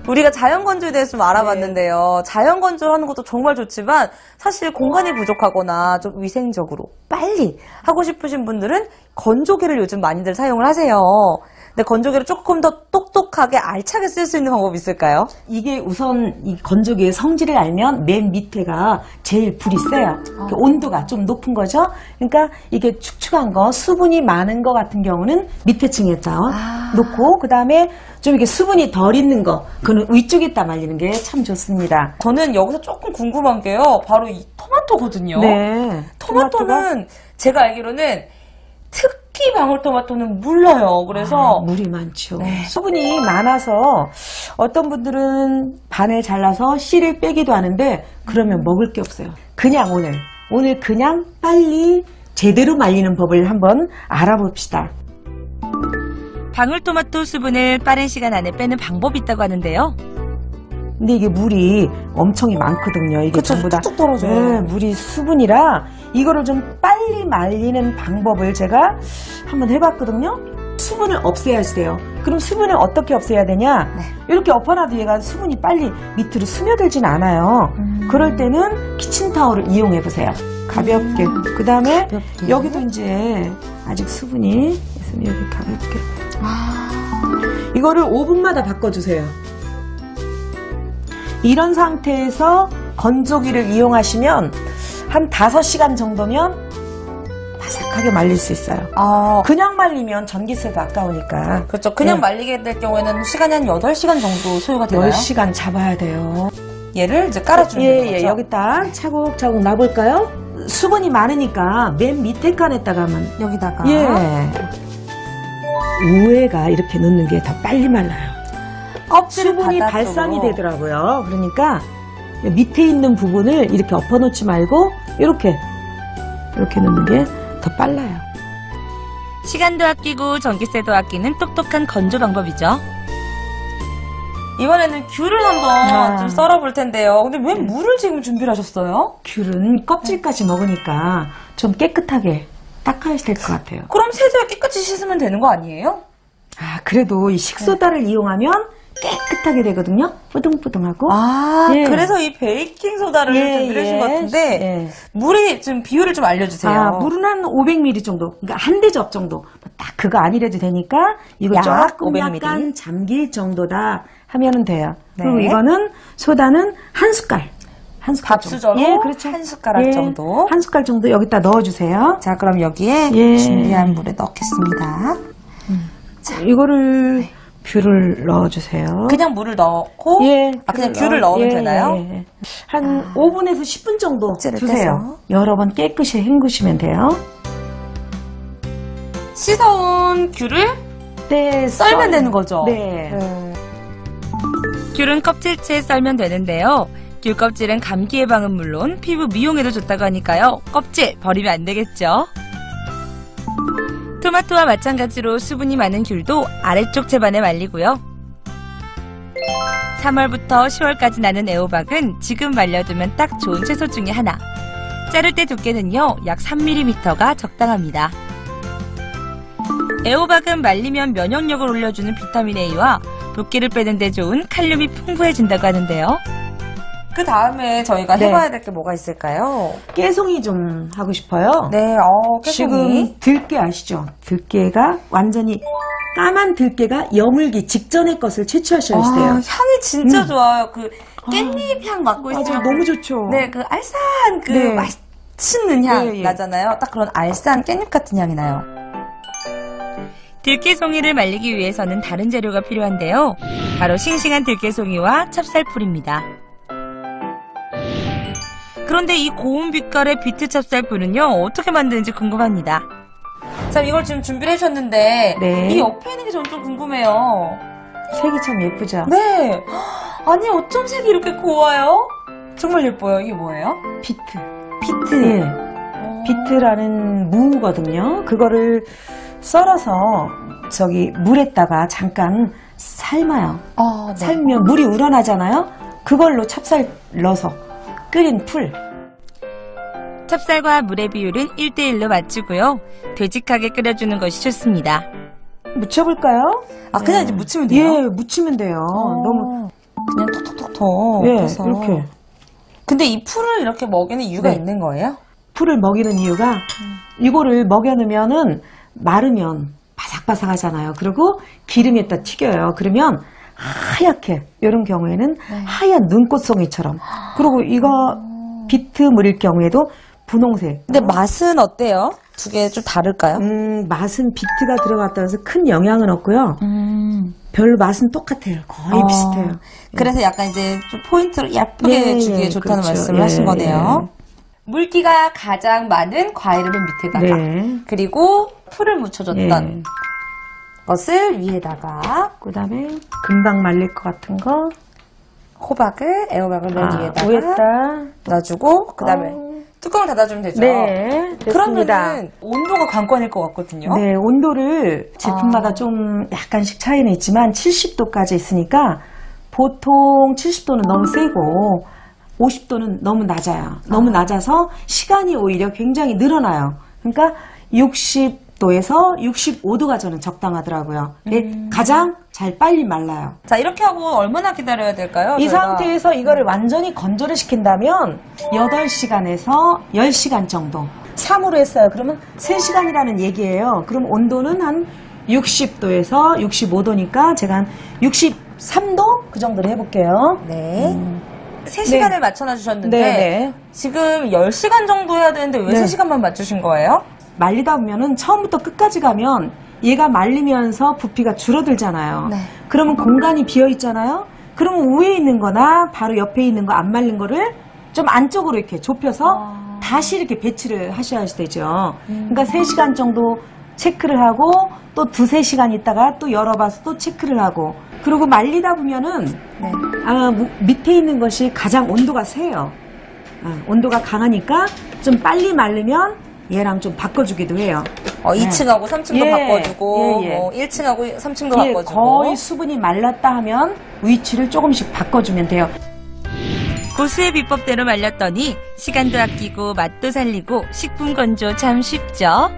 우리가 자연 건조에 대해서 좀 알아봤는데요. 자연 건조를 하는 것도 정말 좋지만 사실 공간이 부족하거나 좀 위생적으로 빨리 하고 싶으신 분들은 건조기를 요즘 많이들 사용을 하세요. 근데 건조기를 조금 더 똑똑하게 알차게 쓸 수 있는 방법이 있을까요? 이게 우선 이 건조기의 성질을 알면 맨 밑에가 제일 불이 세요. 온도가 좀 높은 거죠. 그러니까 이게 축축한 거, 수분이 많은 거 같은 경우는 밑에 층에 놓고 그 다음에 좀 이게 수분이 덜 있는 거, 그거는 위쪽에다 말리는 게 참 좋습니다. 저는 여기서 조금 궁금한 게요. 바로 이 토마토거든요. 네. 토마토는 제가 알기로는 특히 방울토마토는 물러요. 그래서 물이 많죠. 수분이 많아서 어떤 분들은 반을 잘라서 씨를 빼기도 하는데 그러면 먹을 게 없어요. 그냥 오늘 그냥 빨리 제대로 말리는 법을 한번 알아봅시다. 방울토마토 수분을 빠른 시간 안에 빼는 방법이 있다고 하는데요. 근데 이게 물이 엄청 많거든요. 이게 그쵸, 전부 다 뚝뚝 떨어져요. 네, 물이 수분이라 이거를 좀 빨리 말리는 방법을 제가 한번 해봤거든요. 수분을 없애야 돼요. 그럼 수분을 어떻게 없애야 되냐? 이렇게 엎어놔도 얘가 수분이 빨리 밑으로 스며들진 않아요. 그럴 때는 키친타올을 이용해 보세요. 가볍게. 그 다음에 여기도 이제 아직 수분이 있으면 여기 가볍게. 이거를 5분마다 바꿔주세요. 이런 상태에서 건조기를 이용하시면 한 5시간 정도면 바삭하게 말릴 수 있어요. 그냥 말리면 전기세가 아까우니까. 그렇죠. 그냥 말리게 될 경우에는 시간이 한 8시간 정도 소요가 되나요? 10시간 잡아야 돼요. 얘를 이제 깔아주는 거죠? 여기 딱 차곡차곡 놔볼까요? 수분이 많으니까 맨 밑에 칸에다가 하면 여기다가 우에가 이렇게 넣는 게 더 빨리 말라요. 수분이 바닥 발산이 쪽으로. 되더라고요. 그러니까 밑에 있는 부분을 이렇게 엎어놓지 말고 이렇게 넣는 게 더 빨라요. 시간도 아끼고 전기세도 아끼는 똑똑한 건조 방법이죠. 이번에는 귤을 한번 좀 썰어볼 텐데요. 근데 왜 물을 지금 준비를 하셨어요? 귤은 껍질까지 먹으니까 좀 깨끗하게 닦아야 될 것 같아요. 그럼 세제와 깨끗이 씻으면 되는 거 아니에요? 그래도 이 식소다를 이용하면 깨끗하게 되거든요. 뿌둥뿌둥하고. 그래서 이 베이킹소다를 준비하신 것 같은데 물이 좀 비율을 좀 알려주세요. 물은 한 500ml 정도. 그러니까 한 대접 정도. 딱 그거 아니래도 되니까 이거 약 조금 500ml. 약간 잠길 정도다 하면은 돼요. 그리고 이거는 소다는 한 숟갈. 밥수저로 그렇죠. 한 숟가락 정도. 한 숟갈 정도 여기다 넣어주세요. 자, 그럼 여기에 준비한 물에 넣겠습니다. 자, 이거를 귤을 넣어주세요. 그냥 물을 넣고 그냥 귤을 넣으면 되나요? 한 5분에서 10분 정도 두세요. 떼서. 여러 번 깨끗이 헹구시면 돼요. 씻어온 귤을 썰면 되는 거죠? 네. 귤은 껍질째 썰면 되는데요. 귤 껍질은 감기 예방은 물론 피부 미용에도 좋다고 하니까요. 껍질 버리면 안 되겠죠. 토마토와 마찬가지로 수분이 많은 귤도 아래쪽 채반에 말리고요. 3월부터 10월까지 나는 애호박은 지금 말려두면 딱 좋은 채소 중에 하나. 자를 때 두께는요, 약 3mm가 적당합니다. 애호박은 말리면 면역력을 올려주는 비타민 A와 붓기를 빼는 데 좋은 칼륨이 풍부해진다고 하는데요. 그 다음에 저희가 해봐야 될 게 뭐가 있을까요? 깨송이 좀 하고 싶어요. 네, 깨송이. 지금 들깨 아시죠? 들깨가 완전히 까만 들깨가 여물기 직전의 것을 채취하셔야 돼요. 향이 진짜 좋아요. 그 깻잎 향 맡고 있어요. 맞아요. 너무 좋죠. 네, 그 알싸한 그 맛있는 향 나잖아요. 딱 그런 알싸한 깻잎 같은 향이 나요. 들깨송이를 말리기 위해서는 다른 재료가 필요한데요. 바로 싱싱한 들깨송이와 찹쌀풀입니다. 그런데 이 고운 빛깔의 비트 찹쌀풀은요, 어떻게 만드는지 궁금합니다. 자, 이걸 지금 준비를 해주셨는데 이 옆에 있는 게 저는 좀 궁금해요. 색이 참 예쁘죠? 네. 아니, 어쩜 색이 이렇게 고와요? 정말 예뻐요. 이게 뭐예요? 비트. 비트라는 무거든요. 그거를 썰어서 물에다가 잠깐 삶아요. 삶으면 물이 우러나잖아요. 그걸로 찹쌀 넣어서 끓인 풀. 찹쌀과 물의 비율은 1:1로 맞추고요. 되직하게 끓여주는 것이 좋습니다. 묻혀볼까요? 그냥 이제 묻히면 돼요? 묻히면 돼요. 너무 좋다. 예, 그래서. 이렇게. 근데 이 풀을 이렇게 먹이는 이유가 네. 있는 거예요? 풀을 먹이는 이유가 이거를 먹여놓으면은 마르면 바삭바삭하잖아요. 그리고 기름에다 튀겨요. 그러면 하얗게 이런 경우에는 하얀 눈꽃송이처럼 그리고 이거 비트물일 경우에도 분홍색. 근데 맛은 어때요? 두 개 좀 다를까요? 맛은 비트가 들어갔다 해서 큰 영향은 없고요. 별 맛은 똑같아요. 거의 비슷해요. 그래서 약간 이제 좀 포인트를 예쁘게 예, 주기에 예, 좋다는 그렇죠. 말씀을 예, 하신 거네요. 예. 물기가 가장 많은 과일은 밑에다가 네. 그리고 풀을 묻혀줬던 예. 것을 위에다가 그다음에 금방 말릴 것 같은 거 애호박을 맨 위에다가 위에다 놔주고 그다음에 뚜껑을 닫아주면 되죠. 네, 됐습니다. 그러면은 온도가 관건일 것 같거든요. 네, 온도를 제품마다 좀 약간씩 차이는 있지만 70도까지 있으니까 보통 70도는 너무 세고 50도는 너무 낮아요. 너무 낮아서 시간이 오히려 굉장히 늘어나요. 그러니까 60도에서 65도가 저는 적당하더라고요. 가장 잘 빨리 말라요. 자, 이렇게 하고 얼마나 기다려야 될까요? 이 저희가? 상태에서 이거를 완전히 건조를 시킨다면 8시간에서 10시간 정도. 3으로 했어요. 그러면 3시간이라는 얘기예요. 그럼 온도는 한 60도에서 65도니까 제가 한 63도? 그 정도로 해볼게요. 네. 3시간을 네. 맞춰놔 주셨는데 네. 지금 10시간 정도 해야 되는데 왜 네. 3시간만 맞추신 거예요? 말리다 보면은 처음부터 끝까지 가면 얘가 말리면서 부피가 줄어들잖아요. 네. 그러면 공간이 비어 있잖아요. 그러면 위에 있는 거나 바로 옆에 있는 거 안 말린 거를 좀 안쪽으로 이렇게 좁혀서 다시 이렇게 배치를 하셔야 되죠. 그러니까 3시간 정도 체크를 하고 또 2-3시간 있다가 또 열어봐서 또 체크를 하고 그리고 말리다 보면은 네. 밑에 있는 것이 가장 온도가 세요. 온도가 강하니까 좀 빨리 말리면 얘랑 좀 바꿔주기도 해요. 2층하고 3층도 예, 바꿔주고 예, 예. 뭐 1층하고 3층도 예, 바꿔주고 거의 수분이 말랐다 하면 위치를 조금씩 바꿔주면 돼요. 고수의 비법대로 말렸더니 시간도 아끼고 맛도 살리고 식품 건조 참 쉽죠?